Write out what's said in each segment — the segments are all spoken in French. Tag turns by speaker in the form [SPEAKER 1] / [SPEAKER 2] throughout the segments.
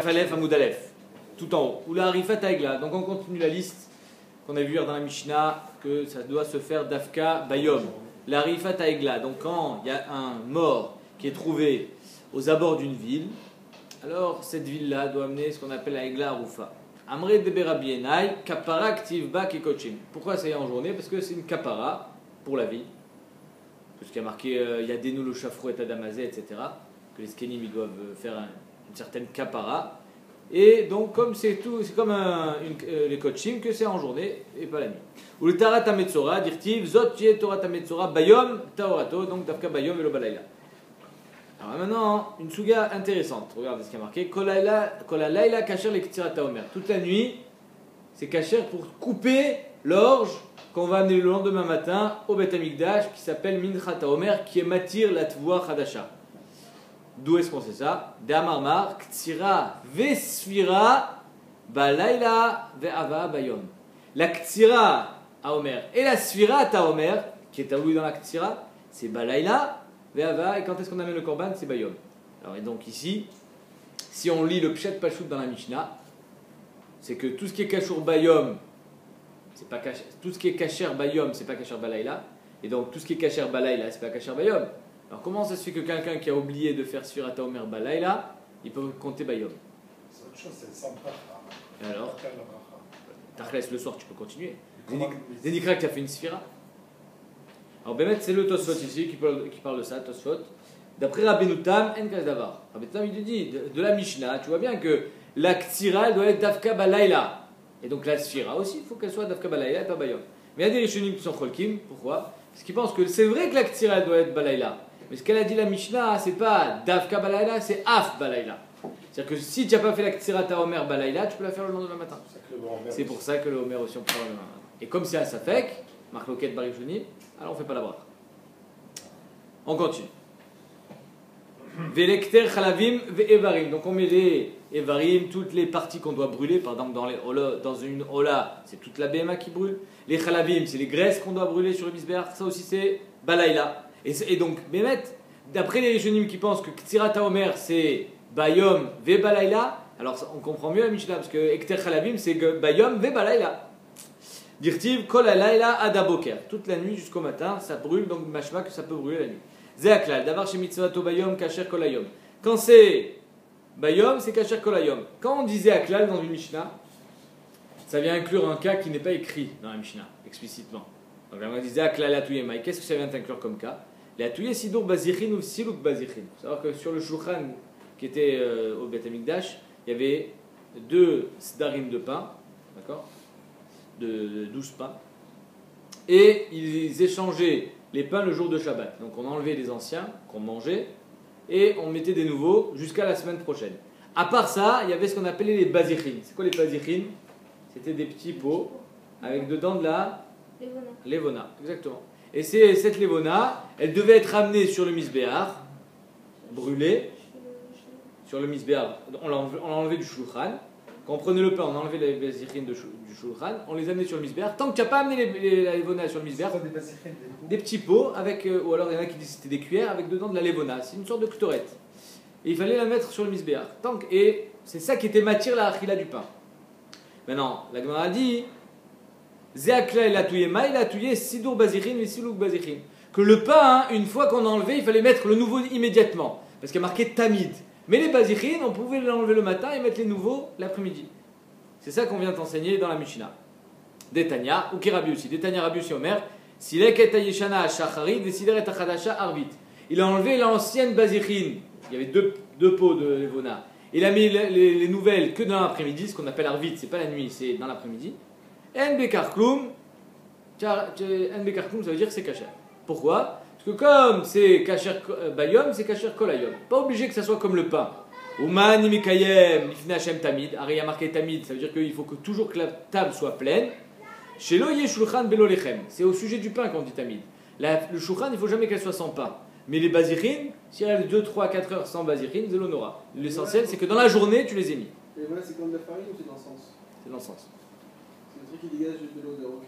[SPEAKER 1] Aleph Hamoud Aleph, tout en haut. Ou la Harifat Haegla. Donc on continue la liste qu'on a vu hier dans la Mishnah, que ça doit se faire d'Afka Bayom. La Harifat Haegla. Donc quand il y a un mort qui est trouvé aux abords d'une ville, alors cette ville-là doit amener ce qu'on appelle la Haegla Arufa. Amre de Berabienai, Kapara Ktivba Kekochim. Pourquoi c'est en journée? Parce que c'est une Kapara pour la ville. Parce qu'il y a marqué Yadenu lo Shafru et Adamazé, etc. Que les Skenim ils doivent faire une certaine kapara, et donc comme c'est tout, c'est comme les kochim, que c'est en journée et pas la nuit. Ou le tarat metzora, dirtiv zot tie torat metzora bayom taorato, donc dafka bayom velo balayla. Alors maintenant une souga intéressante, regardez ce qui a marqué kolalayla kasher le ktira taomer. Toute la nuit c'est kasher pour couper l'orge qu'on va amener le lendemain matin au Beth Amikdash, qui s'appelle mincha taomer, qui est matir la tvoua chadasha. D'où est-ce qu'on sait ça? D'Amarmar, Ktsira Vesfira Balayla Ve'ava Bayom. La Ktsira à Omer et la Sfira à Omer, qui est allouée dans la Ktsira, c'est Balayla Ve'ava, et quand est-ce qu'on amène le Korban? C'est Bayom. Alors, et donc ici, si on lit le Pshat Pashut dans la Mishnah, c'est que tout ce qui est Kashur Bayom, c'est pas Kasher, tout ce qui est Kasher Bayom, c'est pas Kasher Balayla, et donc tout ce qui est Kasher Balayla, c'est pas Kasher Bayom. Alors comment ça se fait que quelqu'un qui a oublié de faire Sfirata Omer Balayla, il peut compter Bayom?
[SPEAKER 2] C'est autre chose, c'est sans bracha.
[SPEAKER 1] Alors Tachles, le soir tu peux continuer. Zénikra qui a fait une Sfira. Alors Bémet, c'est le Tosfot ici qui parle de ça, Tosfot. D'après Rabbeinu Tam, En Kazdavar. Rabbeinu Tam il dit de la Mishnah, tu vois bien que la Ktira elle doit être Dafka Balayla. Et donc la Sfira aussi, il faut qu'elle soit Dafka Balayla et pas Bayom. Mais il y a des Rishonim qui sont Cholkim, pourquoi? Parce qu'ils pensent que c'est vrai que la Ktira elle doit être Balayla. Mais ce qu'elle a dit la Mishnah, c'est pas Davka Balayla, c'est Af Balayla. C'est-à-dire que si tu n'as pas fait la Ktsirata Omer Balayla, tu peux la faire le lendemain matin. C'est pour ça que le Omer aussi on prend le lendemain matin. Et comme c'est un Safek, Marc Loquet Barishoni, alors on ne fait pas la bracha. On continue. Velekter Chalavim Ve'evarim. Donc on met les Evarim, toutes les parties qu'on doit brûler. Par exemple, dans une Ola, c'est toute la BMA qui brûle. Les Chalavim, c'est les graisses qu'on doit brûler sur le Misbéach. Ça aussi c'est Balayla. Et donc, Bémet, d'après les Rishonim qui pensent que Ktsirata Omer c'est Bayom ve Balayla, alors on comprend mieux la Mishnah, parce que Ekter Chalavim c'est Bayom ve Balayla. Dirtiv Kol Alayla Adaboker. Toute la nuit jusqu'au matin, ça brûle, donc machma que ça peut brûler la nuit. Zeaklal, d'avoir chez Mitzvato Bayom, Kacher Kolayom. Quand c'est Bayom, c'est Kacher Kolayom. Quand on disait Aklal dans une Mishnah, ça vient inclure un cas qui n'est pas écrit dans la Mishnah, explicitement. Donc là, on disait Aklal Atuyemai. Qu'est-ce que ça vient inclure comme cas? Les Atouye Sidour Bazichin ou Silouk Bazichin. Il faut savoir que sur le Shulchan qui était au Beth Amikdash, il y avait 2 sdarim de pain, d'accord, de 12 pains, et ils échangeaient les pains le jour de Shabbat. Donc on enlevait les anciens qu'on mangeait et on mettait des nouveaux jusqu'à la semaine prochaine. À part ça, il y avait ce qu'on appelait les Bazichin. C'est quoi les Bazichin? C'était des petits pots avec dedans de la Levona, exactement. Et cette Levona, elle devait être amenée sur le Misbéach, brûlée sur le Misbéach. On l'a enlevé du Shulchan. Quand on prenait le pain, on enlevait les Bazichin du Shulchan, on les amenait sur le Misbéach. Tant que tu n'as pas amené la Levona sur le Misbéach, des petits pots, avec, ou alors il y en a qui disent que c'était des cuillères avec dedans de la Levona. C'est une sorte de ktorette. Et il fallait la mettre sur le Misbéach. Et c'est ça qui était matière la achila du pain. Maintenant, la Gemara a dit Zeakla il a touillé ma, il a touillé Sidour Bazichin et Silouk Bazichin. Que le pain, une fois qu'on a enlevé, il fallait mettre le nouveau immédiatement. Parce qu'il y a marqué Tamid. Mais les Bazichin, on pouvait l'enlever le matin et mettre les nouveaux l'après-midi. C'est ça qu'on vient t'enseigner dans la Mishnah. Détania, ou Kirabi aussi. Détania Rabi aussi Omer. Silek et Ayeshana Shachari, Desider et Achadasha Arvit. Il a enlevé l'ancienne Bazichin. Il y avait deux pots de Levona. Il a mis les nouvelles que dans l'après-midi, ce qu'on appelle Arvit. C'est pas la nuit, c'est dans l'après-midi. Nbekarklum, ça veut dire que c'est kasher. Pourquoi? Parce que comme c'est kasher bayom, c'est kasher kolayom. Pas obligé que ça soit comme le pain. Uman imikayem lifne Hashem tamid. Il y a marqué tamid, ça veut dire qu'il faut que toujours que la table soit pleine. Shelo ye shulchan belo lechem. C'est au sujet du pain qu'on dit tamid. Le shulchan, il ne faut jamais qu'elle soit sans pain. Mais les bazichin, si elle reste 2, 3, 4 heures sans bazichin, c'est l'honora. L'essentiel, c'est que dans la journée, tu les aies mis.
[SPEAKER 3] Et voilà, c'est comme de la farine ou c'est dans le sens?
[SPEAKER 1] C'est dans le sens.
[SPEAKER 3] C'est le truc qui dégage de l'odeur, ok.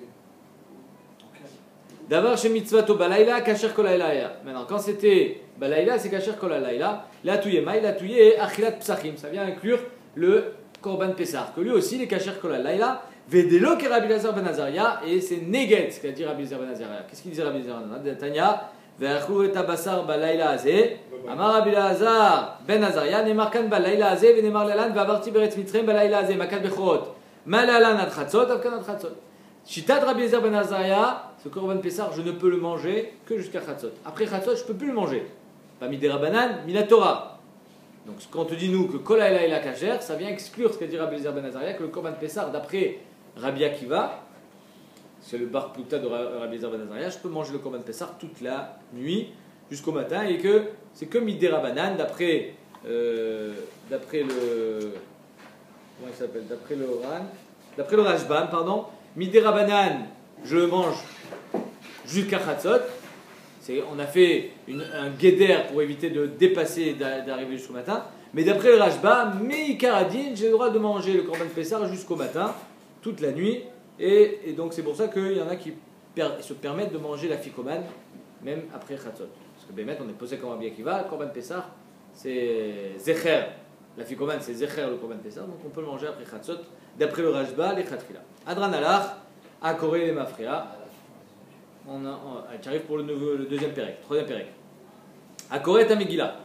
[SPEAKER 1] D'avoir chez mitzvato balayla, kasher kolayla. Maintenant, quand c'était balayla, c'est kasher kolayla. La touye maï, la touye achilat psachim. Ça vient inclure le Korban Pessar, que lui aussi il est Kacher Kol Laila, Vedelo ke Rabbi Elazar ben Azaria, et c'est Neget, ce qu'a dit Rabbi Elazar ben Azaria. Qu'est-ce qu'il disait Rabbi Elazar ben Azaria? Tanya, Ve'achlu et Abasar Balayla Azeh, Amar Rabbi Elazar ben Azaria, Nemar kan Balayla Azeh, Venemar Lalan, Ve'avarti Beretz Mitzrayim Balayla Azeh, Makat Bechorot, Malalan ad Chatzot, Avkan ad Chatzot. Shitat Rabbi Elazar ben Azaria, ce Korban Pessar, je ne peux le manger que jusqu'à Chatzot. Après Chatzot, je ne peux plus le manger. Pas Midera Banan, Mina Torah. Donc quand on te dit nous que Kol Haïla est la Kacher, ça vient exclure ce qu'a dit Rabbi Elazar ben Azaria, que le Korban Pessar, d'après Rabbi Akiva, c'est le bar Plukta de Rabbi Elazar ben Azaria, je peux manger le Korban Pessar toute la nuit jusqu'au matin, et que c'est que Midera Banan, d'après le... Comment il s'appelle? D'après le Rashbam, pardon, Midera Banan, je le mange jusqu'à Chatzot. On a fait un guéder pour éviter de dépasser, d'arriver jusqu'au matin. Mais d'après le Rashbam, Meikaradin, j'ai le droit de manger le Korban Pessar jusqu'au matin, toute la nuit. Et donc c'est pour ça qu'il y en a qui se permettent de manger la ficomane, même après Chatzot. Parce que Bémet, on est posé comme Rabbi Akiva, le Korban Pessar, c'est Zecher. La ficomane, c'est Zecher le Korban Pessar, donc on peut le manger après Chatzot, d'après le Rashba, les Khatfila. Adran Alach, Akoré les Mafria. Tu arrives pour le deuxième pérec, troisième pérec. Akoret Megillah.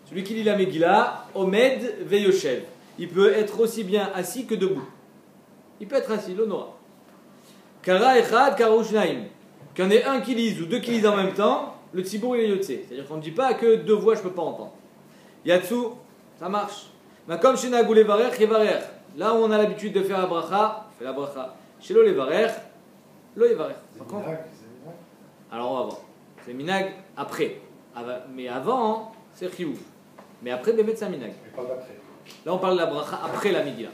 [SPEAKER 1] Celui qui lit la Megillah, Omed Veyoshev. Il peut être aussi bien assis que debout. Il peut être assis, l'honora. Kara Echad, Kara Ushnaim. Qu'il y en ait un qui lise ou deux qui lisent en même temps, le tzibour il est yotse. C'est-à-dire qu'on ne dit pas que deux voix je ne peux pas entendre. Yatsu, ça marche. Mais comme chez Nagou Levarer, Yevarer. Là où on a l'habitude de faire la bracha, fait la bracha. Chez le Levarer, le Yevarer. Par contre, alors on va voir. C'est minag après. Mais avant, c'est chiyuv. Mais après, Bémet, c'est un minag. Là, on parle de la bracha après la Megillah.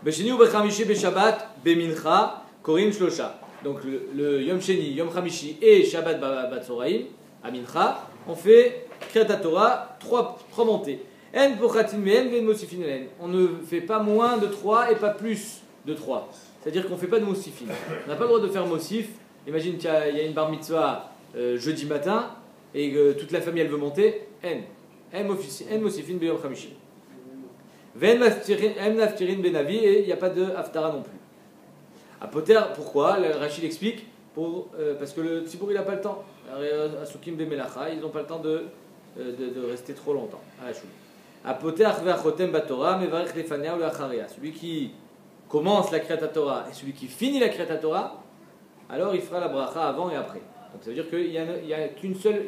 [SPEAKER 1] Besheni ou Bechamishi Beshabbat Bemincha Korim Shlosha. Donc le Yom Sheni, Yom Chamishi et Shabbat Batzoraim, à Mincha, on fait Kriyat Torah, trois montées. En Pochatin Mehen Ven Mosifin Elen. On ne fait pas moins de 3 et pas plus de 3. C'est-à-dire qu'on ne fait pas de Mosifin. On n'a pas le droit de faire Mosif. Imagine qu'il y a une bar mitzvah jeudi matin et que toute la famille elle veut monter. En Mosifin Beyom Chamishi. Ven Naftirin Benavi et il n'y a pas de Haftara non plus. À Poter, pourquoi? Rachid explique parce que le Tzibour il n'a pas le temps. Asukim Bemelacha, ils n'ont pas le temps de rester trop longtemps. À Poter, Ve'achotem Batora, Mevarech Lefania ou Le'acharia. Celui qui commence la Kriyat Torah et celui qui finit la Kriyat Torah, alors il fera la bracha avant et après. Donc ça veut dire qu'il n'y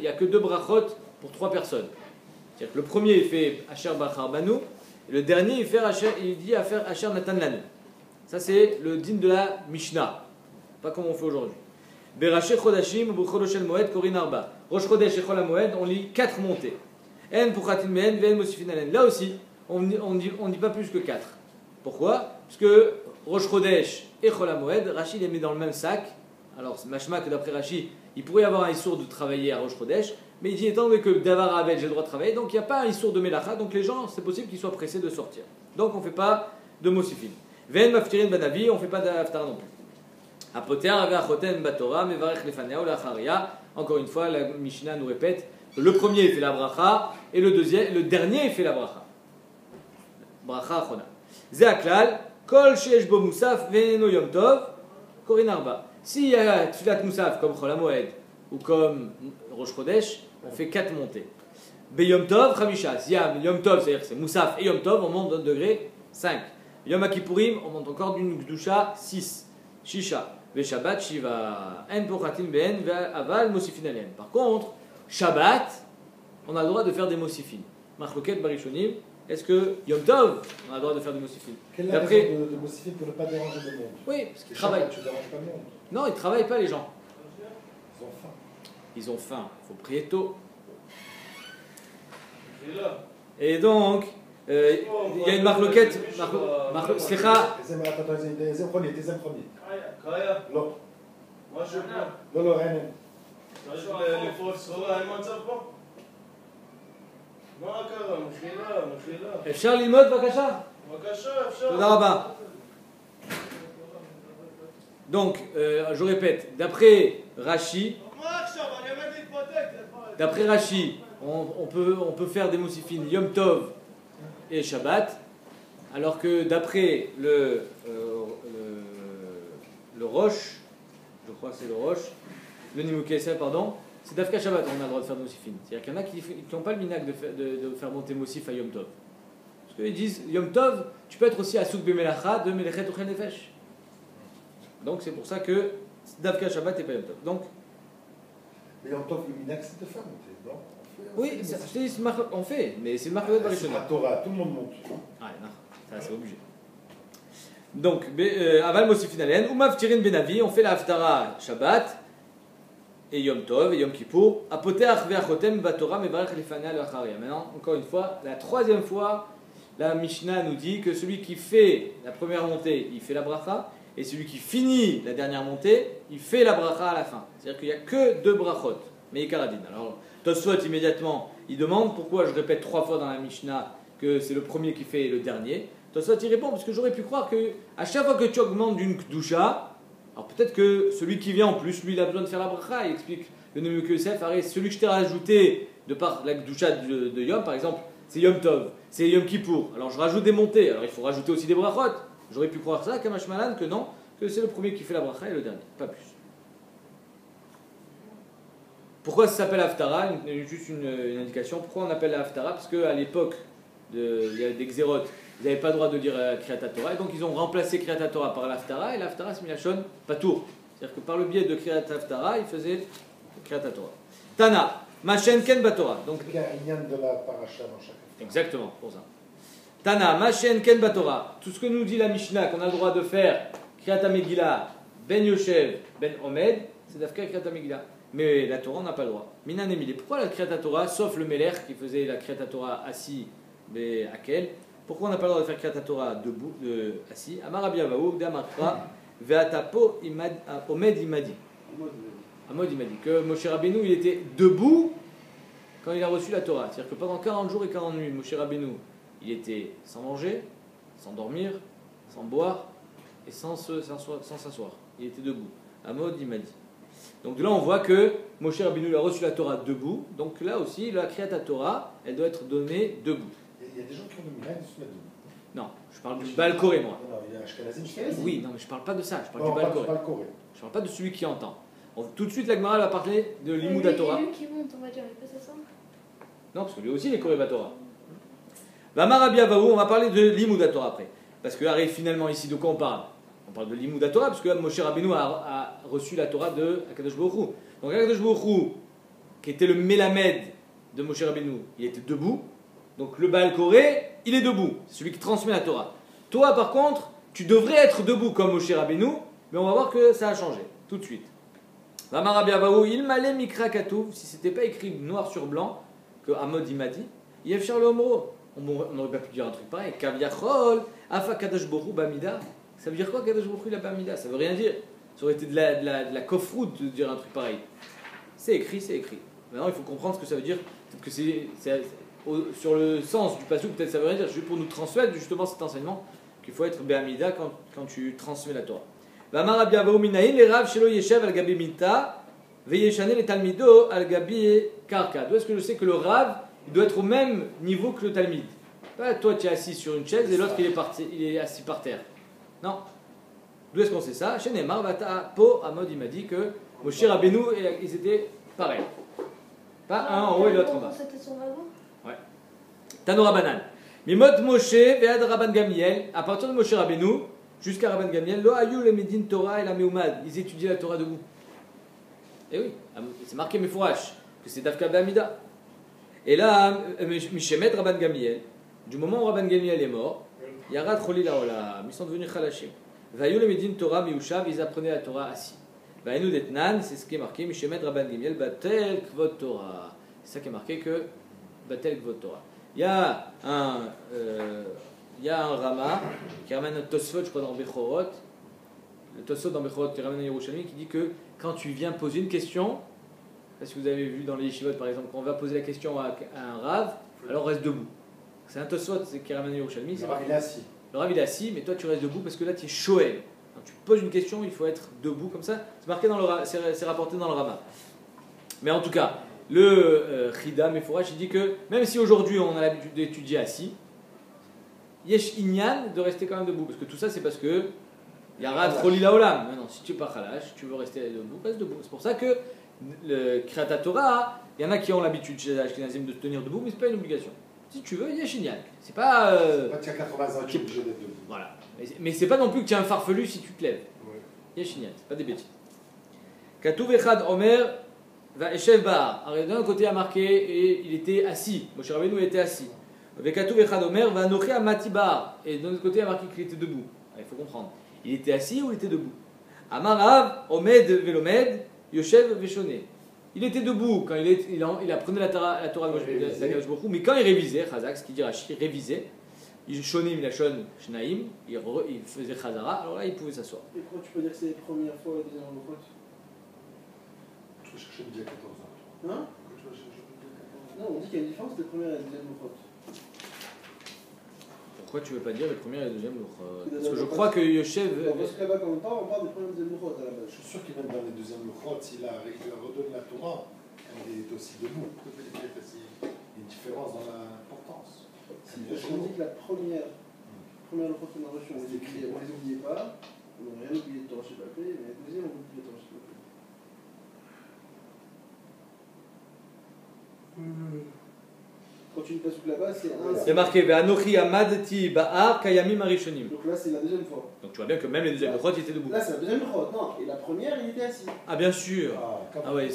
[SPEAKER 1] a que deux brachot pour 3 personnes. C'est-à-dire que le premier il fait Asher Bachar Banu et le dernier il dit à faire Asher Natan Lanu. Ça c'est le din de la Mishnah, pas comme on fait aujourd'hui. Beraché Chodashim ou Chodoshel Moed Korin Arba. Rosh Chodesh et Chol Moed, on lit 4 montées. En Puchatin Mehen Ven Mosifin Alen. Là aussi, on dit pas plus que 4. Pourquoi? Parce que Rosh Chodesh et Chol Moed, Rachid les met dans le même sac. Alors, machma que d'après Rachid, il pourrait y avoir un issour de travailler à Rosh Chodesh, mais il dit étant donné que Davar Avel, j'ai le droit de travailler, donc il n'y a pas un issour de Melacha, donc les gens, c'est possible qu'ils soient pressés de sortir. Donc on ne fait pas de Mosifin. Ven Maftirin Banavi, on ne fait pas d'Aftara non plus. Apoter Aveachoten Batora, Mevarech Lefania ou Lacharia. Encore une fois, la Mishnah nous répète que le premier il fait la bracha et le dernier il fait la bracha. Bracha Achona. Zeaklal, Kol Sheesh Bo Musaf Veno Yom Tov, Korin Arba. S'il y a Tfilat Moussaf comme Chol HaMoed ou comme Rosh Chodesh, on fait 4 montées. Be Yom Tov, Chamisha. Si y a Yom Tov, c'est-à-dire que c'est Moussaf et Yom Tov, on monte d'un degré 5. Yom HaKippurim, on monte encore d'une Gdusha 6. Shisha. Ve Shabbat, Shiva. En Pochatin Ben, Aval, Mosifin Alen. Par contre, Shabbat, on a le droit de faire des Mosifin. Machloket Barishonim. Est-ce que Yom Tov, on a le droit de faire des Mosifin?
[SPEAKER 2] Quelle est la raison de Mosifin pour ne pas déranger le monde?
[SPEAKER 1] Oui, parce qu'ils travaillent.
[SPEAKER 2] Tu ne déranges pas le monde.
[SPEAKER 1] Non, ils ne travaillent pas les gens.
[SPEAKER 2] Ils ont faim.
[SPEAKER 1] Ils ont faim. Il faut prier tôt. Et donc, il y a une marloquette. Slicha.
[SPEAKER 2] Deuxième premier. Non.
[SPEAKER 3] moi je prends.
[SPEAKER 2] לא, לא, אין.
[SPEAKER 3] צריך לפרוץ סחורה, אין מצב פה? מה קרה? מחילה.
[SPEAKER 1] אפשר ללמוד בבקשה?
[SPEAKER 3] בבקשה, אפשר.
[SPEAKER 1] תודה רבה. Donc, je répète, d'après Rashi, on peut faire des moussifines Yom Tov et Shabbat, alors que d'après le Roche, je crois que c'est le Roche, le Nimouké Yosef, pardon, c'est d'Afka Shabbat on a le droit de faire Mosifin. C'est-à-dire qu'il y en a qui n'ont pas le minag de faire monter Mosif à Yom Tov. Parce qu'ils disent Yom Tov, tu peux être aussi à Souk Bemelacha de Melechet Uchel Nefesh. Donc c'est pour ça que d'Afka Shabbat et pas Yom Tov. Donc,
[SPEAKER 2] mais Yom Tov, le minag, c'est de faire monter, non?
[SPEAKER 1] oui, on fait, mais c'est le Marchet Barishona.
[SPEAKER 2] C'est la Torah, tout le monde monte.
[SPEAKER 1] Ah, non, ça c'est obligé. Donc, Aval Mosifin Alen, Umav Tirin Benavi, on fait la Haftara Shabbat. Et Yom Tov et Yom Kippour. Apoteach ve'achotem batorah mevarech lefana le'acharia. Maintenant, encore une fois, la troisième fois, la Mishnah nous dit que celui qui fait la première montée, il fait la bracha, et celui qui finit la dernière montée, il fait la bracha à la fin. C'est-à-dire qu'il n'y a que 2 brachot, mais Ikaradin. Alors, Tosfot immédiatement, il demande pourquoi je répète 3 fois dans la Mishnah que c'est le premier qui fait le dernier. Tosfot il répond parce que j'aurais pu croire que à chaque fois que tu augmentes d'une Kedusha, alors peut-être que celui qui vient en plus, lui, il a besoin de faire la bracha. Il explique le Nimouké Yosef, celui que je t'ai rajouté de par la Kedusha de Yom, par exemple, c'est Yom Tov, c'est Yom Kippour. Alors je rajoute des montées, alors il faut rajouter aussi des brachot. J'aurais pu croire ça, Kamash Malan, que non, que c'est le premier qui fait la bracha et le dernier, pas plus. Pourquoi ça s'appelle Haftara? Juste une indication. Pourquoi on appelle la Haftara? Parce qu'à l'époque des Xérot, ils n'avaient pas le droit de dire Kriyat Torah, et donc ils ont remplacé Kriyat Torah par l'Haftara, et l'Haftara c'est Milachon Patour. C'est-à-dire que par le biais de Kriyat Haftara, ils faisaient Kriyat Torah. Tana, Machen Ken Batora. Donc
[SPEAKER 2] il y a un lien de la paracha dans chaque.
[SPEAKER 1] Exactement, pour ça. Tana, Machen Ken Batora. Tout ce que nous dit la Mishnah, qu'on a le droit de faire Kriyat Megillah, Ben Yoshev, Ben Omed, c'est d'Afka Kriyat Megillah. Mais la Torah, on n'a pas le droit. Minan Emile. Pourquoi la Kriyat Torah, sauf le Meler qui faisait la Kriyat Torah assis, Akel? Pourquoi on n'a pas le droit de faire Kriyat Torah debout, assis? Amar Rabbi Avaou, Damakra, Veatapo Omed Imadi. Amod il m'a dit que Moshe Rabbeinu il était debout quand il a reçu la Torah. C'est-à-dire que pendant 40 jours et 40 nuits, Moshe Rabbeinu il était sans manger, sans dormir, sans boire et sans s'asseoir. Il était debout. Amod il m'a dit. Donc de là on voit que Moshe Rabbeinu a reçu la Torah debout. Donc là aussi la Kriyat Torah elle doit être donnée debout.
[SPEAKER 2] Il y a des gens qui ont le minag de se mettre debout.
[SPEAKER 1] Non, je parle du Baal Koré moi.
[SPEAKER 2] Non, il y a Ashkenazim.
[SPEAKER 1] Oui, non mais je parle pas de ça, je parle
[SPEAKER 2] Non,
[SPEAKER 1] du Baal Koré. Je parle pas de celui qui entend. Tout de suite la Gemara va parler de l'Imoud Torah.
[SPEAKER 4] Lui qui monte, on va dire, il fait ça simple.
[SPEAKER 1] Non, parce que lui aussi il est Koré Torah. Vamar Rabbi Avaou, on va parler de l'Imoud Torah après. Parce que arrive finalement ici de quoi on parle? On parle de l'Imoud Torah parce que Moshe Rabbeinu a reçu la Torah de Akadosh Baruch Hu. Donc Akadosh Baruch Hu, qui était le Mélamed de Moshe Rabbeinu, il était debout. Donc le Baal Koré, il est debout, c'est celui qui transmet la Torah. Toi par contre, tu devrais être debout comme Moshe Rabbeinu, mais on va voir que ça a changé, tout de suite. Vamar Rabbi Avaou, il m'allait mikra katouv, si c'était pas écrit noir sur blanc, que Amod il m'a dit, Yefchar le Omro. On n'aurait pas pu dire un truc pareil. Kaviachol, Afa Kadosh Baruch Hu Bamida. Ça veut dire quoi Kadosh Baruch Hu la Bamida? Ça veut rien dire. Ça aurait été de la kofroute de dire un truc pareil. C'est écrit, c'est écrit. Maintenant il faut comprendre ce que ça veut dire. Peut-être que sur le sens du passage, peut-être ça veut rien dire. Juste pour nous transmettre justement cet enseignement qu'il faut être Bamida quand tu transmets la Torah. Vamar Rabbi Avaou minaïn les rav shelo yeshev al gabi minta veyeshane le talmido al gabi karka. D'où est-ce que je sais que le rav il doit être au même niveau que le talmid? Pas toi tu es assis sur une chaise et l'autre il est assis par terre. Non. D'où est-ce qu'on sait ça? Chez Neymar Vata Po Amod il m'a dit que Moshe Rabbeinu ils étaient pareils. Pas un en haut et l'autre en bas.
[SPEAKER 4] C'était son wagon.
[SPEAKER 1] Ouais. Tanora Banan. Mimot Moshe ve'ad Rabban Gamliel. À partir de Moshe Rabbeinu jusqu'à Rabban Gamliel, lo ayu le medin Torah et la meumad. Ils étudiaient la Torah debout. Et oui, c'est marqué Mefourash que c'est Dafka B'Amida. Et là, Mishemet Rabban Gamliel, du moment où Rabban Gamliel est mort, Yarat Choli Laolam, ils sont devenus Chalashim. Vayu le medin Torah miushav, ils apprenaient la Torah assis. Vainu detnan, c'est ce qui est marqué, Mishemet Rabban Gamliel, Batel Kvot Torah. C'est ça qui est marqué que Batel Kvot Torah. Il y a un Rama qui ramène un Tosfot, je crois, dans Bechorot, le Tosfot dans Bechorot qui ramène un Yerushalmi qui dit que quand tu viens poser une question, parce que vous avez vu dans les yeshivot par exemple, quand on va poser la question à un Rav, alors on reste debout. C'est un Tosfot qui ramène un Yerushalmi.
[SPEAKER 2] Le Rav il est assis.
[SPEAKER 1] Le Rav il est assis, mais toi tu restes debout parce que là tu es Shoel. Quand tu poses une question, il faut être debout comme ça. C'est marqué dans c'est rapporté dans le Rama. Mais en tout cas, le Chida Mefourash il dit que même si aujourd'hui on a l'habitude d'étudier assis, yesh inyan de rester quand même debout. Parce que tout ça, c'est parce que Yarad Choli Laolam. Non, si tu n'es pas Khalash, tu veux rester debout, reste debout. C'est pour ça que le Kriyat Torah, il y en a qui ont l'habitude chez les Ashkenazim de se tenir debout, mais ce n'est pas une obligation. Si tu veux, yesh inyan. C'est pas.
[SPEAKER 2] Quand tu as 80 ans, tu es obligé d'être debout.
[SPEAKER 1] Voilà. Mais c'est pas non plus que tu es un farfelu si tu te lèves.
[SPEAKER 2] Ouais.
[SPEAKER 1] Yesh inyan, c'est pas des bêtises. Katouv Echad Omer va Eshev Bar. Alors d'un côté a marqué et il était assis. Moshe Rabbeinu était assis. Avec Katouv Echad Omer va Noché à Matibar. Et d'un autre côté a marqué qu'il était debout. Alors, il faut comprendre. Il était assis ou il était debout? Amarav Omed Velomed Yoshev Veshoné. Il était debout quand il apprenait la Torah de Moshe Rabbeinu, mais quand il révisait, Chazak, ce qui dit Rashi, révisait, il shonim la shon shnaim, il faisait Chazara, alors là il pouvait s'asseoir.
[SPEAKER 5] Et pourquoi tu peux dire que c'est les premières fois et les deuxièmes fois?
[SPEAKER 2] Tu vas chercher midi à 14 ans.
[SPEAKER 5] Hein?
[SPEAKER 2] Tu vas chercher midi à 14 ans.
[SPEAKER 5] Non, on dit qu'il y a une différence entre les premières et les deuxièmes fois.
[SPEAKER 1] Pourquoi tu veux pas dire les premières et les deuxièmes lochot?
[SPEAKER 5] C'est
[SPEAKER 1] Parce que je
[SPEAKER 5] pas-
[SPEAKER 1] crois que Yoshev.
[SPEAKER 5] Parce que là-bas, quand on parle des premières et des deuxièmes fois à la base.
[SPEAKER 2] Je suis sûr que même dans les deuxièmes lochot, s'il a redonné la Torah, elle est aussi debout. Il y a une différence dans l'importance.
[SPEAKER 5] Si, parce qu'on dit que la première fois qu'on a reçu, on les oubliait pas. On n'a rien oublié de Torah chez Bapé, mais la deuxième, on oublie de Torah chez Bapé. Quand tu lis pas là-bas, c'est un.
[SPEAKER 1] Il y a marqué Ve'anochi amadti ba'ar kayamim arishonim.
[SPEAKER 5] Donc là, c'est la deuxième fois.
[SPEAKER 1] Donc tu vois bien que même les deuxièmes lochot étaient debout.
[SPEAKER 5] Là, c'est la deuxième fois. Non, et la première, il était assis.
[SPEAKER 1] Ah bien sûr.
[SPEAKER 2] Ah,
[SPEAKER 1] Ah ouais,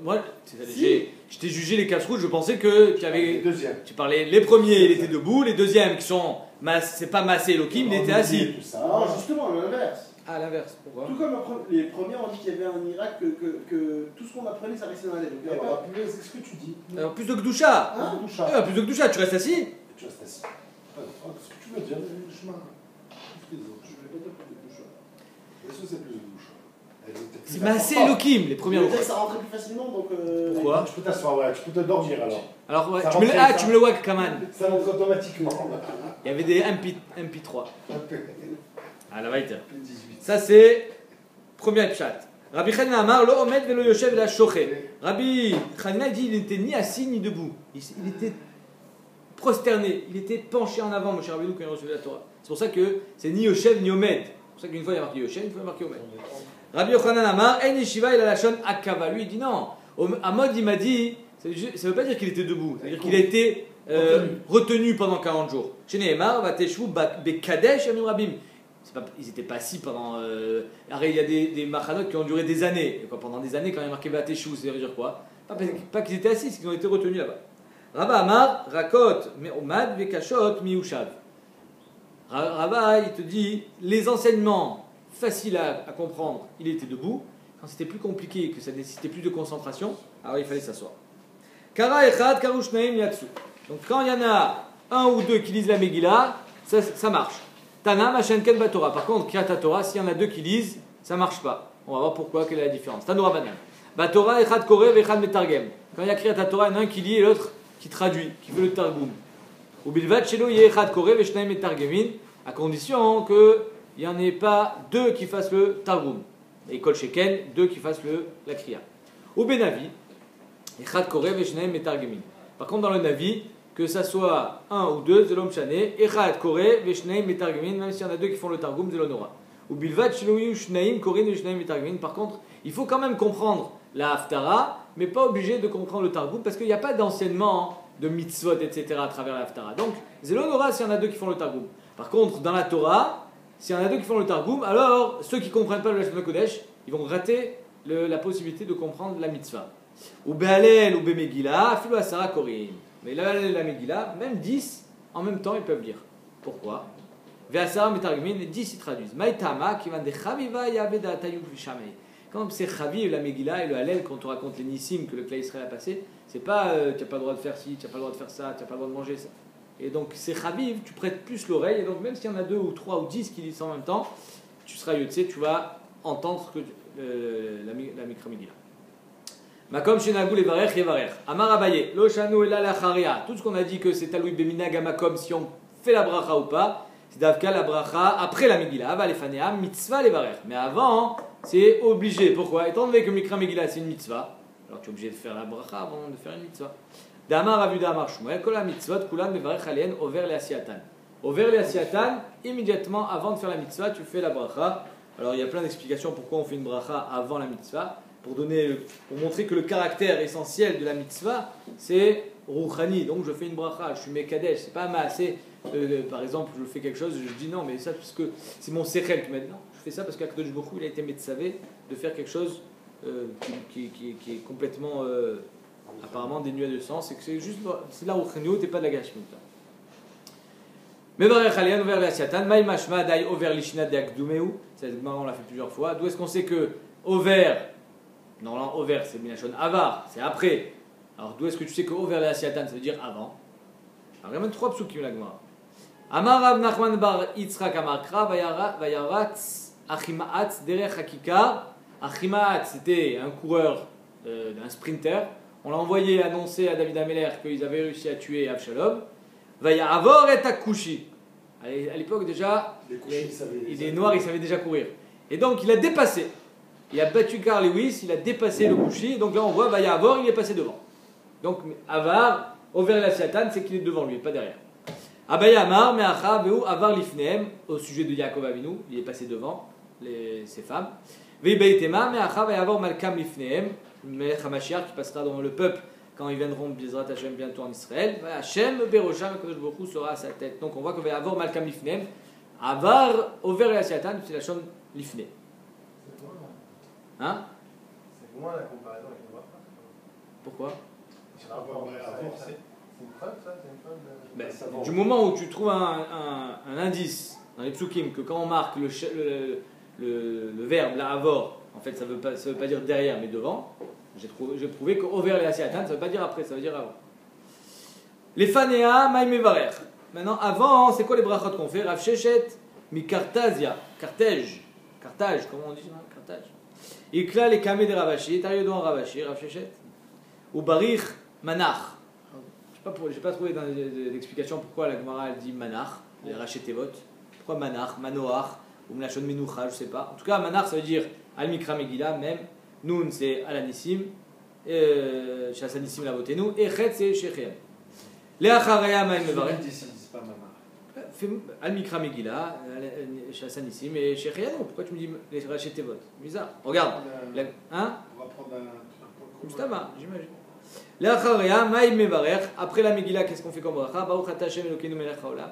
[SPEAKER 1] moi,
[SPEAKER 5] Si.
[SPEAKER 1] je t'ai jugé les casse-routes, je pensais que tu
[SPEAKER 2] les
[SPEAKER 1] avais.
[SPEAKER 2] deuxièmes.
[SPEAKER 1] Tu parlais, les premiers il était debout, les deuxièmes qui sont. C'est pas massé Elohim, il était assis.
[SPEAKER 2] Tout ça.
[SPEAKER 5] Non, justement, l'inverse.
[SPEAKER 1] Ah, l'inverse, pourquoi?
[SPEAKER 5] Tout comme les premiers, on dit qu'il y avait un miracle, que tout ce qu'on apprenait, ça restait dans la tête. Donc, il y avait pas-
[SPEAKER 2] C'est ce que tu dis.
[SPEAKER 1] Alors, plus de Gdoucha.
[SPEAKER 5] Hein?
[SPEAKER 1] Plus de Gdoucha, tu restes assis?
[SPEAKER 2] Tu restes assis. Ce que tu veux dire, le chemin. Tous les autres.
[SPEAKER 5] Je vais pas dire que c'était douche.
[SPEAKER 2] Est-ce que c'est plus de bouche?
[SPEAKER 1] C'est massé Elohim, les premières
[SPEAKER 5] Je veux dire que
[SPEAKER 1] lochot.
[SPEAKER 5] ça rentrait plus facilement, donc.
[SPEAKER 1] Pourquoi?
[SPEAKER 2] Tu peux t'asseoir, ouais, tu peux te dormir alors.
[SPEAKER 1] Alors, ouais,
[SPEAKER 2] Ça
[SPEAKER 1] tu me
[SPEAKER 2] rentre,
[SPEAKER 1] le wak Kaman.
[SPEAKER 2] Ça rentre automatiquement.
[SPEAKER 1] Il y avait des MP3.
[SPEAKER 2] Un peu.
[SPEAKER 1] Ah, la vaïta.
[SPEAKER 2] Plus 18.
[SPEAKER 1] Ça, c'est premier pshat. Rabbi Chanina Amar, lo omed velo yoshev la shoche. Rabbi Chanina dit il n'était ni assis ni debout. Il était prosterné, il était penché en avant, Moshe Rabbeinu, quand il recevait la Torah. C'est pour ça que c'est ni yoshev ni omed. C'est pour ça qu'une fois il y a marqué yoshev, une fois il y a marqué omed. Rabbi Yochanan Amar, en yeshiva il a la shon akava. Lui il dit non. Amod il m'a dit, ça veut pas dire qu'il était debout, ça veut dire qu'il a été retenu pendant 40 jours. Chez Nehemar, vateshvu bekadesh amim rabim. Ils n'étaient pas assis pendant. Il y a des machanot qui ont duré des années. Et quoi, pendant des années, quand il y a marqué vateshvu, ça veut dire quoi? Pas qu'ils étaient assis, c'est qu'ils ont été retenus là-bas. Rabba Amar, rakot me'omad vekashot miushav. Rabba, il te dit les enseignements faciles à comprendre, il était debout. Quand c'était plus compliqué, que ça nécessitait plus de concentration, alors il fallait s'asseoir. Kara echad karushnaim yatsu. Donc quand il y en a un ou deux qui lisent la Megillah, ça marche. Tana machenken batora. Par contre, Kriyat Torah, s'il y en a deux qui lisent, ça marche pas. On va voir pourquoi, quelle est la différence. Tanura banan. Batora echad korev echad metargem. Quand il y a Kriyat Torah, il y en a un qui lit et l'autre qui traduit, qui fait le targum. Ou bilvat shelo yechad korev eshnaim metargemin, à condition qu'il n'y en ait pas deux qui fassent le targum. Et kol sheken, deux qui fassent la kriya. Ou benavi, echad korev eshnaim metargemin. Par contre, dans le Navi, que ça soit un ou deux, zelom shané, echad kore veshnaim metargemin, même s'il y en a deux qui font le targum, zelonora. Ou bilvat shiloyu shnaim korin veshnaim metargemin. Par contre, il faut quand même comprendre la haftara, mais pas obligé de comprendre le targum, parce qu'il n'y a pas d'enseignement de mitzvot, etc. à travers la haftara. Donc, zelonora s'il y en a deux qui font le targum. Par contre, dans la Torah, s'il y en a deux qui font le targum, alors ceux qui ne comprennent pas le Lashon Kodesh, ils vont rater la possibilité de comprendre la mitzvah. Ou be'alel ou be'megillah, filo asara korim. Mais là, la Megillah, même 10, en même temps, ils peuvent lire. Pourquoi? Ve'asara metargmin, 10 ils traduisent. Maïtama, qui va de chaviva yabeda tayum vishamei. Quand c'est chaviv, la Megillah et le halel, quand on raconte les nissim que le Klal Israël a passé, c'est pas tu n'as pas le droit de faire ci, tu n'as pas le droit de faire ça, tu n'as pas le droit de manger ça. Et donc, c'est chaviv, tu prêtes plus l'oreille, et donc même s'il y en a 2 ou 3 ou 10 qui lisent en même temps, tu seras yotse, tu vas entendre la Mikra Megillah. Makom shenagou levarech yevarech. Amar Abaye, lo shanu ela lacharia. Tout ce qu'on a dit que c'est aloui beminag amakom, si on fait la bracha ou pas, c'est davka la bracha après la Megillah. Ava lefanea mitzvah levarech. Mais avant, c'est obligé. Pourquoi? Étant donné que Mikra Megillah c'est une mitzvah, alors tu es obligé de faire la bracha avant de faire une mitzvah. Damar avuda amar shmuel, kol mitzvot kulan bevarech alien over le asiatan. Over les asiatan, immédiatement avant de faire la mitzvah, tu fais la bracha. Alors il y a plein d'explications pourquoi on fait une bracha avant la mitzvah. Pour montrer que le caractère essentiel de la mitzvah, c'est Rouchani. Donc je fais une bracha, je suis Mekadesh. C'est pas assez. Par exemple, je fais quelque chose, je dis non, mais ça, parce que c'est mon sechel qui maintenant. Je fais ça parce qu'Akadosh Baruch Hu, il a été metzavé de faire quelque chose qui est complètement apparemment dénué de sens. C'est que c'est juste c'est la Rouchaniut et pas de la Gashmut. Mevarech Alian over l'Asiatan, Maï Mashma Dai over l'Ishinat de Akdumeu. Cette marron on l'a fait plusieurs fois. D'où est-ce qu'on sait que over, normalement over c'est Minachon Avar, c'est après. Alors d'où est-ce que tu sais que over l'Asiatan ça veut dire avant? Alors il y a même 3 psukim la Gemara. Amar Rav Nachman bar Yitzchak Amarkra Vayaratz Achimaatz Derech Hakikar. Achimaatz c'était un coureur, un sprinter. On l'a envoyé annoncer à David Ameler qu'ils avaient réussi à tuer Avshalom. Vayavor et Akushi. À l'époque déjà, les Noirs ils savaient déjà courir. Et donc il a dépassé. Il a battu Carl Lewis, il a dépassé le Kushi. Donc là on voit Vayavor, il est passé devant. Donc Avar, Over la Siatan, c'est qu'il est devant lui, pas derrière. Abaya Amar, Meacha, Veu, Avar Lifneem, au sujet de Yaakov Avinu, il est passé devant ses femmes. Veibeitema, Meacha, Vayavor Malkam Lifneem, Melech HaMashiach qui passera dans le peuple quand ils viendront Bizrat Hashem bientôt en Israël. Hashem Berosham, Kadosh Baruch Hu sera à sa tête. Donc on voit qu'on va avoir Malkam Lifneem. Avar, Over la Siatan, c'est la chaîne Lifne. Hein?
[SPEAKER 3] C'est moins la comparaison avec le bracha.
[SPEAKER 1] Pourquoi?
[SPEAKER 3] C'est une preuve, ça? C'est une preuve
[SPEAKER 1] Du moment où tu trouves un indice dans les psukim que quand on marque le verbe, la avor, en fait ça veut pas dire derrière mais devant, j'ai prouvé que over les asiatan, ça ne veut pas dire après, ça veut dire avant. Les fanea maïmevarer. Maintenant, avant, c'est quoi les brachot qu'on fait? Rav Shechet, mi Cartazia, Carthage, comment on dit ça? Carthage. Ikla les kamé de Ravashi, Tariodo en Ravashi, Rav Shechet. Ou Barich Manach. Je n'ai pas trouvé d'explication pourquoi la Gemara elle dit Manach, les Rachetevot. Pourquoi Manach, Manoach, ou Mlachon Menoucha, je ne sais pas. En tout cas, Manach ça veut dire Al Mikra Megillah, même. Nun c'est Alanissim, Chassanissim la Votenu, et Chet c'est Shechem. Les Acharaya Maïm Mevarech.
[SPEAKER 2] C'est pas Mamar.
[SPEAKER 1] Al Mikra Megillah, Chassanissim et Shechem. Pourquoi tu me dis les Rachetevot? Bizarre. Regarde. Hein?
[SPEAKER 2] On va prendre un.
[SPEAKER 1] Mustama, j'imagine. L'Acharia, Maïm Mevarech, après la Megillah, qu'est-ce qu'on fait comme bracha? Baruch Ata Hashem Elokeinu melech haolam.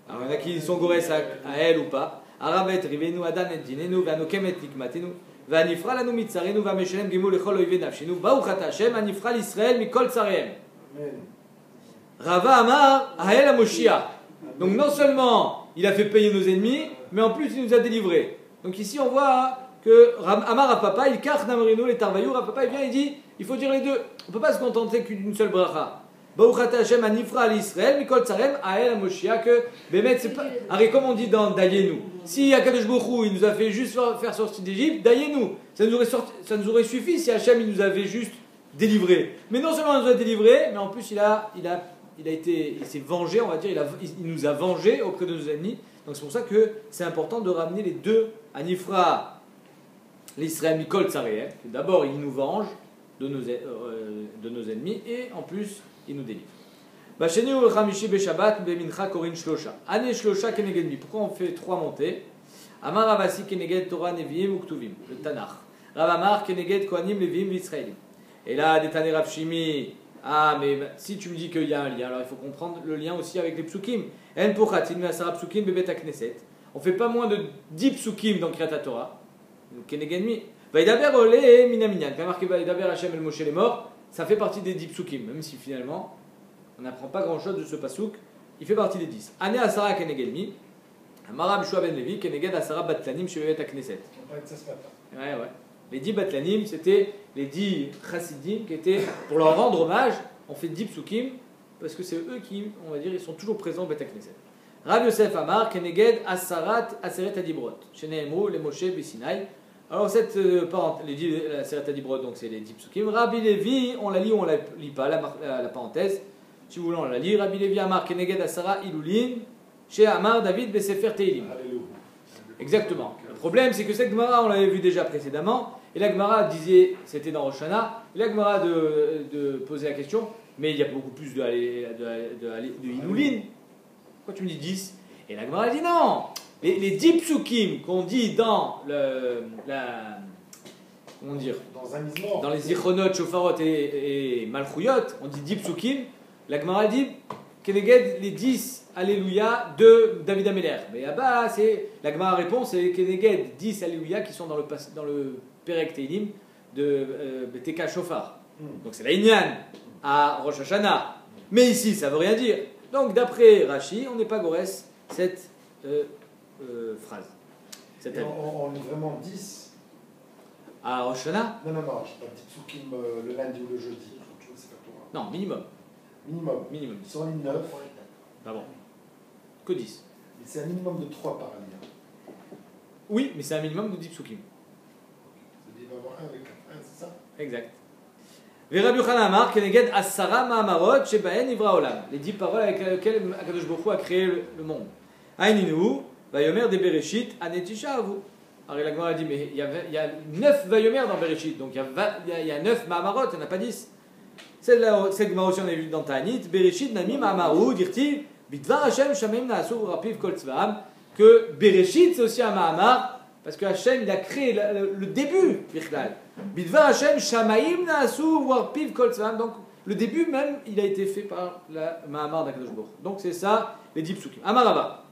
[SPEAKER 1] Alors il y en a qui sont gorès à elle ou pas. Aravet rivenu adan et dinenu, vanokem et nikmatenu, vanifra lanu mitzarenu, vameshelem gimul lechol oive nafshinu, Baruch Ata Hashem, anifra l'Israël mikol tsarehem. Rava Amar, Ahel Moshiach. Donc non seulement il a fait payer nos ennemis, mais en plus il nous a délivrés. Donc ici on voit que Amar à papa, il cache Namrino, les Tarvayour, à papa il vient et dit il faut dire les deux. On ne peut pas se contenter qu'une seule bracha. Baruch Ata Hashem anifra à l'Israël, Mikol Tsarem, Ael Moshiach, que Bémet, c'est pas. Arrête, comme on dit dans Dayenu. Si Akadosh Baruch Hu, il nous a fait juste faire sortir d'Égypte, Dayenu. Ça nous aurait suffi si Hashem il nous avait juste délivrés. Mais non seulement il nous a délivrés, mais en plus il s'est vengé, on va dire, il nous a vengés auprès de nos ennemis. Donc c'est pour ça que c'est important de ramener les deux anifra l'Israël, Mikol Tsarem. D'abord, il nous venge de nos ennemis et en plus il nous délivre. Pourquoi on fait 3 montées? Amar Ravasi keneged Torah Neviim Uktuvim, le Tanakh. Rav Amar keneged Kohanim Leviim Israélim. Et là, des Tané Rav Shimi. Ah, mais si tu me dis qu'il y a un lien, alors il faut comprendre le lien aussi avec les psukim. En Pochatin Me'asara Psukim Bebet HaKnesset. On fait pas moins de 10 psukim dans Kriyat Torah. Keneged Mi. Vaïdaber Olé Minaminyan. Quand marqué Vaïdaber Hashem El Moshe les morts, ça fait partie des 10 psukim, même si finalement on n'apprend pas grand chose de ce pasouk, il fait partie des 10. Ane Asara Keneged Mi, Amara Bishua Ben Levi, Keneged Asara Batlanim Shevet HaKnesset. Ouais. Les 10 Batlanim, c'était les 10 Chassidim qui étaient, pour leur rendre hommage, on fait 10 psukim, parce que c'est eux qui, on va dire, ils sont toujours présents au Bet HaKnesset. Rav Yosef Amar, Keneged Aseret Adibrot, Sheneemru Le Moshe Besinaï. Alors cette parenthèse, les 10 Aseret Adibrot, donc c'est les 10 psukim. Rabbi Levi, on la lit ou on la lit pas, la parenthèse. Si vous voulez, on la lit. Rabbi Levi Amar Keneged Asara Ilulin, chez Amar David Besefer Teilim. Exactement. Le problème, c'est que cette Gemara, on l'avait vu déjà précédemment, et la Gemara disait, c'était dans Rosh Hashanah, et la Gemara de poser la question, mais il y a beaucoup plus de Ilulin. Pourquoi tu me dis 10? Et la Gemara dit non. Les 10 psukim qu'on dit dans comment dire,
[SPEAKER 2] Dans un misement.
[SPEAKER 1] dans les Zichronot, Shofarot et Malchouyot, on dit 10 psukim. La Gemara dit Keneged les 10 Alléluia de David Améler. Mais là-bas, la Gemara répond, c'est Keneged 10 Alléluia qui sont dans le Perek Teilim de Beteka Shofar. Donc c'est la Inyan à Rosh Hashanah. Mais ici, ça veut rien dire. Donc d'après Rashi, on n'est pas Gorès cette phrase.
[SPEAKER 2] Et on est vraiment 10.
[SPEAKER 1] À Rosh Hashanah?
[SPEAKER 2] Non, je ne pas 10 psukim le lundi ou le jeudi. C'est pas toi.
[SPEAKER 1] Non, minimum.
[SPEAKER 2] Minimum. Ils sont 9.
[SPEAKER 1] Ah bon. Que 10.
[SPEAKER 2] Mais c'est un minimum de 3 par année.
[SPEAKER 1] Oui, mais c'est un minimum de 10 psukim.
[SPEAKER 2] Il va y avoir un avec un, c'est ça?
[SPEAKER 1] Exact. Rabbi Yochanan Amar, Keneged Asara Ma'amarot, Shebaen Ivra Olam. Les 10 paroles avec lesquelles Akadosh Baruch Hu a créé le monde. Aininu, Vayomer de Bereshit, Anetisha Avu. Alors la Gemara a dit, mais il y a 9 Vayomer dans Bereshit, donc il y a 9 Ma'amarot, il n'y en a pas 10. Cette Gemara aussi on a vu dans Ta'anit, Bereshit Nami Ma'amaru, dirti, Bidvar Hashem Shamim Naasu Rapiv Kol Tzvaam, que Bereshit c'est aussi un Ma'amar, parce que Hashem il a créé le début, Bichlal. Bidvar Hashem Shamaim Naasu Rapiv Kol Tzvaam, donc le début même il a été fait par la Ma'amar d'Akadosh Baruch Hu. Donc c'est ça les 10 psukim. Amarava.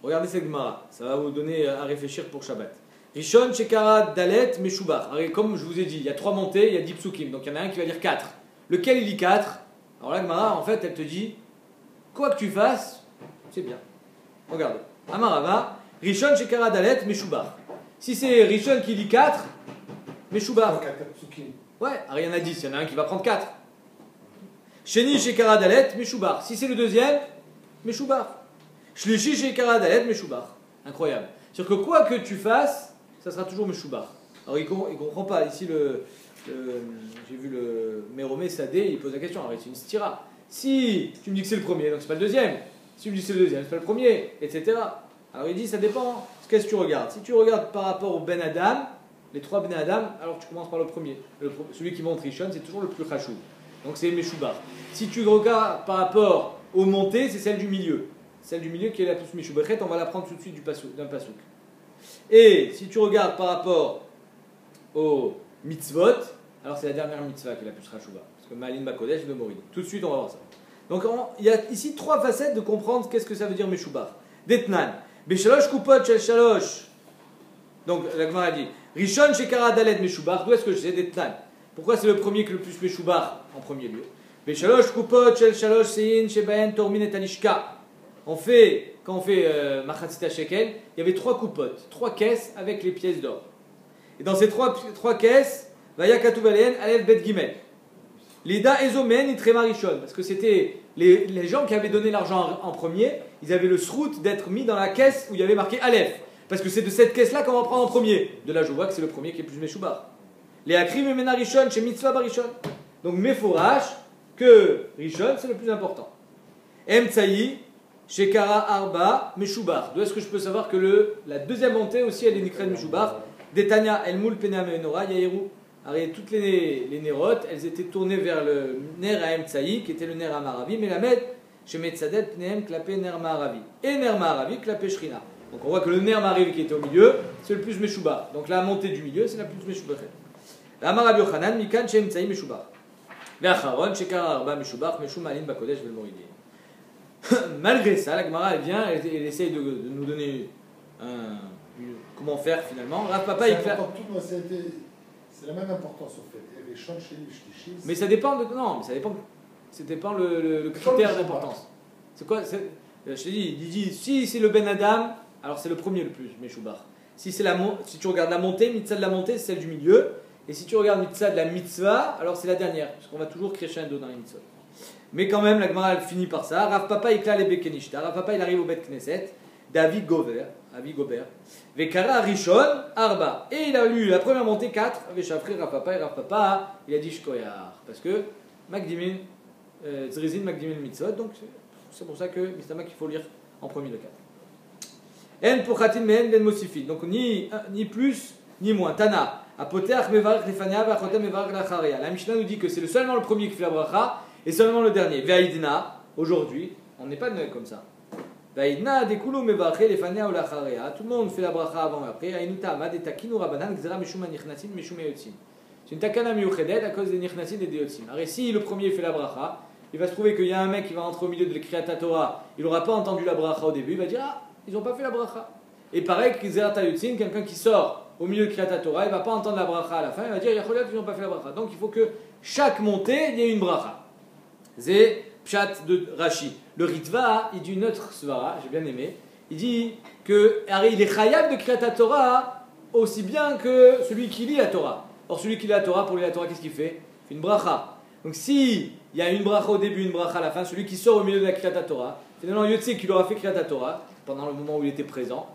[SPEAKER 1] Regardez cette Gemara, ça va vous donner à réfléchir pour Shabbat. Rishon, Shekara, Dalet, Meshubar. Alors, comme je vous ai dit, il y a 3 montées, il y a 10 psukim, donc il y en a un qui va dire 4. Lequel il dit 4? Alors la Gemara, en fait, elle te dit, quoi que tu fasses, c'est bien. Regardez. Amarava, Rishon, Shekara, Dalet, Meshubar. Si c'est Rishon qui dit 4, Meshubar.
[SPEAKER 2] 4 psukim.
[SPEAKER 1] Ouais, alors il y en a 10, il y en a un qui va prendre 4. Sheni, Shekara, Dalet, Meshubar. Si c'est le deuxième, Meshubar. Shlishi, Shekara, Dalet, Meshubar. Incroyable. C'est-à-dire que quoi que tu fasses, ça sera toujours Meshubar. Alors il ne comprend pas. Ici, j'ai vu le Méromé Sadé, il pose la question. Alors c'est une stira. Si tu me dis que c'est le premier, donc c'est pas le deuxième. Si tu me dis que c'est le deuxième, c'est pas le premier, etc. Alors il dit, ça dépend. Qu'est-ce que tu regardes? Si tu regardes par rapport au Ben Adam, les 3 Ben Adam, alors tu commences par le premier. Celui qui monte Rishon, c'est toujours le plus chachou. Donc c'est Meshubar. Si tu regardes par rapport aux montées, c'est celle du milieu. Celle du milieu qui est la plus Meshubachet, on va la prendre tout de suite d'un pasouk. Et si tu regardes par rapport au mitzvot, alors c'est la dernière mitzvah qui est la plus Rashuba. Parce que Malin Bakodesh de Morid. Tout de suite on va voir ça. Donc il y a ici 3 facettes de comprendre qu'est-ce que ça veut dire Meshubar. Detnan. Beshalosh kupot shel shalosh. Donc la Gemara dit Rishon shekara dalet Meshubar. D'où est-ce que je sais Detnan? Pourquoi c'est le premier qui est le plus Meshubar en premier lieu? Beshalosh kupot shel shalosh sein shebaen tormin et alishka. Quand on fait Machatzita Shekel, il y avait 3 coupotes, 3 caisses avec les pièces d'or. Et dans ces 3 caisses, Vaya Katuvalen, Alef Bet Gimel. Lida Ezomen Itrema Rishon. Parce que c'était les gens qui avaient donné l'argent en premier, ils avaient le srout d'être mis dans la caisse où il y avait marqué Alef. Parce que c'est de cette caisse-là qu'on va prendre en premier. De là, je vois que c'est le premier qui est plus Meshubar. Les Akrim et Mena Rishon, chez Mitzvah Barishon. Donc, Meforash, que Rishon, c'est le plus important. Emtsaï. Shekara Arba Meshubar. D'où est-ce que je peux savoir que la deuxième montée aussi elle est Nikren Meshubar? Detania El Moul Pena Menora Yahiru. Alors toutes les nérotes, elles étaient tournées vers le Ner Aem Tsaï, qui était le Ner Amaravi, mais la Med, chez Metzadet Pneem Klapé Ner Maravi. Et Ner Maravi Klapé Shrina. Donc on voit que le Ner Maravi qui était au milieu, c'est le plus Meshubar. Donc la montée du milieu, c'est la plus Meshubar. La Maravi Yochanan, Mikan Shem Tsaï Meshubar. Ve'acharon, Shekara Arba Meshubar, Meshum Alin Bakodesh Velmoridi. Malgré ça, la Gemara elle vient, elle essaye de nous donner comment faire finalement. Rav Papa il fait.
[SPEAKER 2] C'est la même importance au fait. Et les chants chez les
[SPEAKER 1] mais ça dépend de. Non, mais ça dépend le critère d'importance. C'est quoi? Je te dis, si c'est le Ben Adam, alors c'est le premier le plus, Meshubar. Si tu regardes la montée, mitzvah de la montée, c'est celle du milieu. Et si tu regardes mitzvah de la mitzvah, alors c'est la dernière. Parce qu'on va toujours crescendo dans les mitzvah. Mais quand même, la Gemara elle finit par ça. Rav Papa il clale les Bekenishta. Rav Papa il arrive au Bet Knesset. David Gobert. Vekara Rishon Arba. Et il a lu la première montée 4. Veshafri Rav Papa. Et Rav Papa il a dit Shkoyar. Parce que Magdimin, Zrizin Magdimin Mitzvot. Donc c'est pour ça que Mistama qu'il faut lire en premier le 4. En Pochatin Men Ben Mosifit. Donc ni plus ni moins. Tana. Apoteach Mevarach Lefania Vachotem Mevarach Lacharia. La Mishnah nous dit que c'est seulement le premier qui fait la bracha. Et seulement le dernier, Ve'aïdna, aujourd'hui, On n'est pas comme ça. Vaïdna dekulu mevarche lefanea ou lacharea. Tout le monde fait la bracha avant et après. Aïnuta amad et takinu rabanan gzera meshuma nichnatin meshuma yotzim. C'est une takana miuchedet à cause des nichnatin et des yotzim. Alors si le premier fait la bracha, il va se trouver qu'il y a un mec qui va entrer au milieu de l'Kriyat Torah, il n'aura pas entendu la bracha au début, il va dire ah, ils n'ont pas fait la bracha. Et pareil que gzera yotzim, quelqu'un qui sort au milieu de l'Kriyat Torah, il ne va pas entendre la bracha à la fin, il va dire yacholat, ils n'ont pas fait la bracha. Donc il faut que chaque montée, il y ait une bracha. C'est Pshat de Rashi. Le Ritva, il dit une autre svara, j'ai bien aimé. Il dit que il est chayav de Kriyat Torah aussi bien que celui qui lit la Torah. Or, celui qui lit la Torah, pour lire la Torah, qu'est-ce qu'il fait? Il fait une bracha. Donc, si il y a une bracha au début, une bracha à la fin, celui qui sort au milieu de la Kriyat Torah, finalement, Yotse qui aura fait Kriyat Torah pendant le moment où il était présent,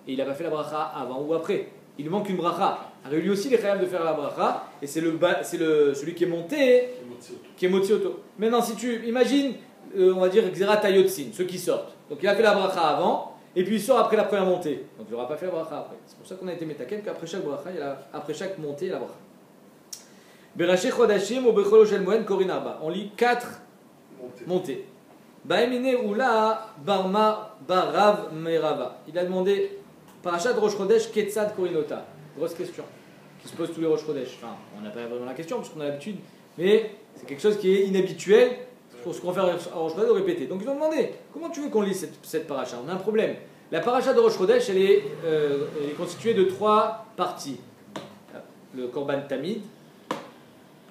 [SPEAKER 1] et il n'a pas fait la bracha avant ou après. Il lui manque une bracha. Alors, lui aussi, il est chayav de faire la bracha, et c'est celui qui est monté qui est Motsioto. Maintenant, si tu imagines, on va dire Xerat Yotzin, ceux qui sortent. Donc il a fait la bracha avant, et puis il sort après la première montée. Donc il n'aura pas fait la bracha après. C'est pour ça qu'on a été métaken, qu'après chaque bracha, après chaque montée, il y a la bracha. Beraché Chodashim ou Becholo Shel Moen Korin Arba. On lit 4 montées. Baemine Oula Barma Barav Merava. Il a demandé Parashat Rosh Chodesh Ketzad Korinota. Grosse question qui se pose tous les Rosh Chodesh. Enfin, on n'a pas vraiment la question parce qu'on a l'habitude, mais c'est quelque chose qui est inhabituel. Pour ce qu'on fait à Rosh Chodesh de répéter. Donc ils ont demandé comment tu veux qu'on lise cette paracha. On a un problème. La paracha de Rosh Chodesh, elle est constituée de 3 parties. Le Korban Tamid,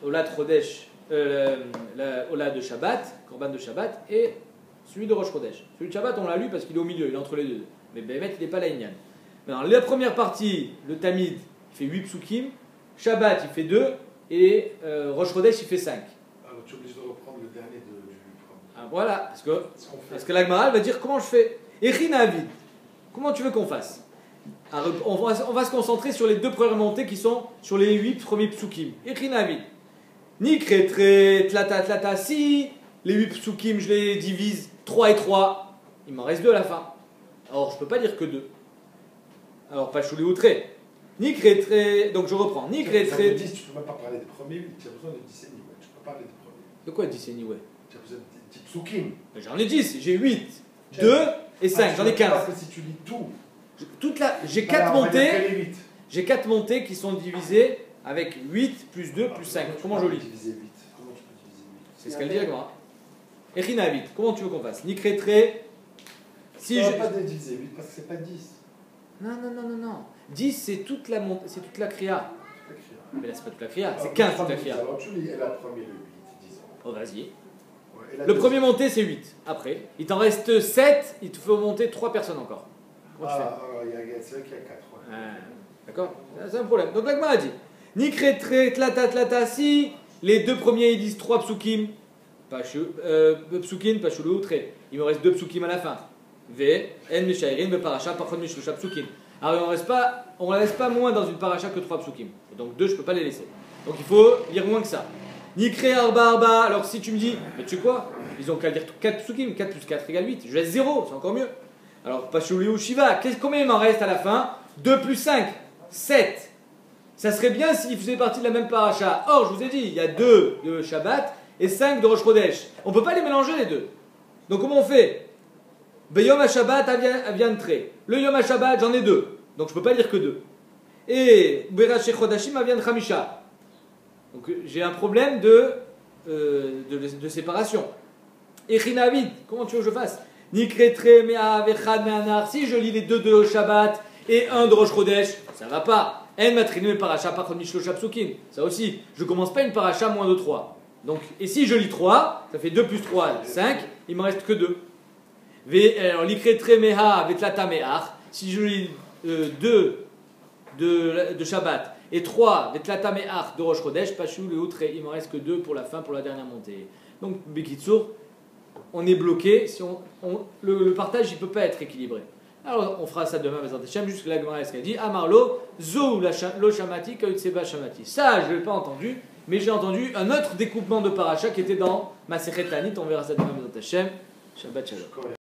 [SPEAKER 1] Olat Chodesh, Olat de Shabbat, Korban de Shabbat, et celui de Rosh Chodesh. Celui de Shabbat, on l'a lu parce qu'il est au milieu, il est entre les deux. Mais Bémet, il n'est pas la Inyan. Maintenant, la première partie, le Tamid, il fait 8 psukim, Shabbat, il fait 2, et Rosh Chodesh, il fait 5.
[SPEAKER 2] Alors tu es obligé de reprendre le dernier du premier.
[SPEAKER 1] Ah, voilà, parce que l'Agmara va dire comment je fais. Echina Avid, comment tu veux qu'on fasse? Alors, on va se concentrer sur les 2 premières montées qui sont sur les 8 premiers psukim. Echina Avid. Nikretre, tlata, tlata, si les 8 psukim je les divise 3 et 3, il m'en reste 2 à la fin. Alors je peux pas dire que 2. Alors pas choulé ou trait. Nikretre, donc je reprends. Nikretre.
[SPEAKER 2] Tu ne peux même pas parler des premiers 8, tu as besoin de 10 et demi. Tu ne peux pas parler des premiers.
[SPEAKER 1] De quoi 10 et demi, ouais?
[SPEAKER 2] Tu as besoin de 10 psukim.
[SPEAKER 1] J'en ai 10, j'ai 8, 2 et 5, j'en ai 15.
[SPEAKER 2] Parce que si tu lis tout.
[SPEAKER 1] J'ai 4 montées. J'ai 4 montées qui sont divisées avec 8 plus 2 plus 5. Comment je lis?
[SPEAKER 2] Comment tu peux diviser 8?
[SPEAKER 1] C'est ce qu'elle dit, Agmara. Echina 8, comment tu veux qu'on fasse? Nikretre.
[SPEAKER 2] Si je ne pas diviser 8 parce que c'est pas 10.
[SPEAKER 1] Non. 10 c'est toute la montée, c'est toute la kriya. Mais là c'est pas toute la kriya, c'est 15 toute la kriya.
[SPEAKER 2] Alors tu lis la première le 8, disons.
[SPEAKER 1] Oh vas-y.
[SPEAKER 2] Ouais,
[SPEAKER 1] le premier monté c'est 8. Après, il t'en reste 7, il te faut monter 3 personnes encore. Comment tu fais?
[SPEAKER 2] C'est vrai qu'il y a 4. Ouais.
[SPEAKER 1] D'accord? C'est un problème. Donc l'Agmara a dit Nikretre, tlata, si les 2 premiers ils disent 3 psukim, psukim, pas choulou, trait. Il me reste 2 psukim à la fin. V, N, Meshairin, V, Paracha, Parchon, Mishlusha, psukim. Alors on ne laisse pas moins dans une paracha que 3 psukim. Donc 2, je ne peux pas les laisser. Donc il faut lire moins que ça. Nikre arba. Alors si tu me dis, mais tu sais quoi? Ils ont qu'à lire 4 psukim, 4 plus 4 égale 8. Je laisse 0, c'est encore mieux. Alors Pachuli ou Shiva, combien il m'en reste à la fin? 2 plus 5, 7. Ça serait bien s'ils faisaient partie de la même paracha. Or, je vous ai dit, il y a 2 de Shabbat et 5 de Rosh Chodesh. On ne peut pas les mélanger les deux. Donc comment on fait? Yom HaShabbat vient de trait. Le Yom HaShabbat, j'en ai 2. Donc je ne peux pas lire que 2. Et Beraché Chodashim vient de Khamisha. Donc j'ai un problème de séparation. Et Chinavid, comment tu veux que je fasse? Nikretre Mea Vechad Me'anar. Si je lis les 2 de Shabbat et 1 de Rosh Chodesh, ça ne va pas. En Matrinu Paracha Pachon Mishlocha Psukim. Ça aussi, je ne commence pas une paracha moins de 3. Donc, et si je lis 3, ça fait 2 plus 3, 5, il ne me reste que 2. Alors, l'ikretre meha vetlata me'ach, si je lis 2 de Shabbat et 3 vetlata me'ach de Rosh Chodesh, Pashou le outre, il ne me reste que 2 pour la fin, pour la dernière montée. Donc, Bekitsour, on est bloqué, si le partage il ne peut pas être équilibré. Alors, on fera ça demain, jusqu'à la Gemara, ce qu'elle dit Amarlo, zo lo shamati, kautseba shamati. Ça, je ne l'ai pas entendu, mais j'ai entendu un autre découpement de paracha qui était dans Masechet Tanit, on verra ça demain, Shabbat Shalom.